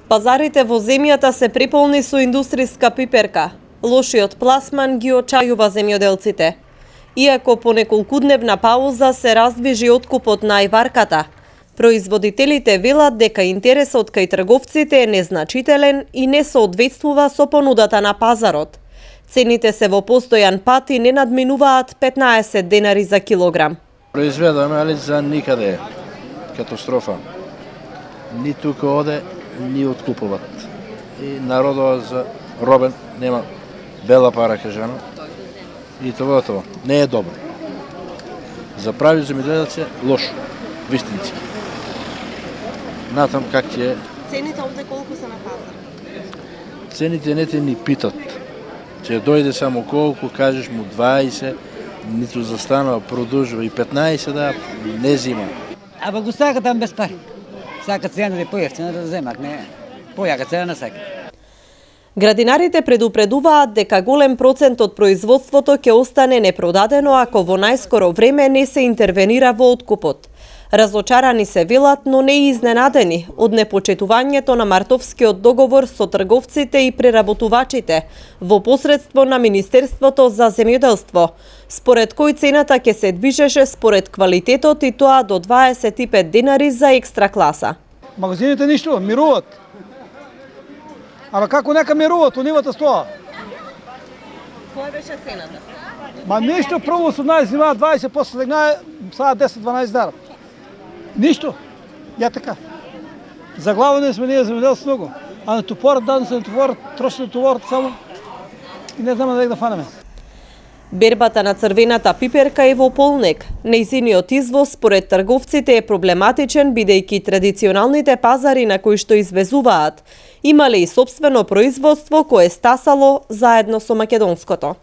Пазарите во земјата се преполни со индустријска пиперка. Лошиот пласман ги очајува земјоделците. Иако по неколкудневна пауза се раздвижи откупот на ајварката, производителите велат дека интересот кај трговците е незначителен и не соодветствува со понудата на пазарот. Цените се во постојан пат и не надминуваат 15 денари за килограм. Произведаме, али за никаде е. Катастрофа. Ни тука оде, ни откупуват. И народот за робен нема бела пара, кажано. И това. Не е добро. За прави земјоделци лошо. Вистински. Натам как ти е. Цените овде колку се на пазар? Цените не те ни питат. Че дојде само колку, кажеш му 20, ниту застанува, продолжува и 15 да не зима. Абе го сакат там без пари. Сакат цена да е поевтина да земат, не појака цена на сакат. Градинарите предупредуваат дека голем процент од производството ќе остане непродадено ако во најскоро време не се интервенира во откупот. Разочарани се велат, но не и изненадени од непочетувањето на мартовскиот договор со трговците и преработувачите во посредство на Министерството за земјоделство, според кој цената ќе се движеше според квалитетот и тоа до 25 денари за екстра класа. Магазините ништо, мируваат. Ама како нека мируваат, нивата стоа. Која беше цената? Ма ништо, прво 18 зима, 20, после легна, сега 10-12 дара. Ништо. Ја така. За глава не сме ние земјоделци многу. А на топорот, даден се на топорот, троши на топорот само и не знаме да фанеме. Бербата на црвената пиперка е во полнек. Нејзиниот извоз според трговците е проблематичен бидејќи традиционалните пазари на кои што извезуваат имале и сопствено производство кое стасало заедно со македонското.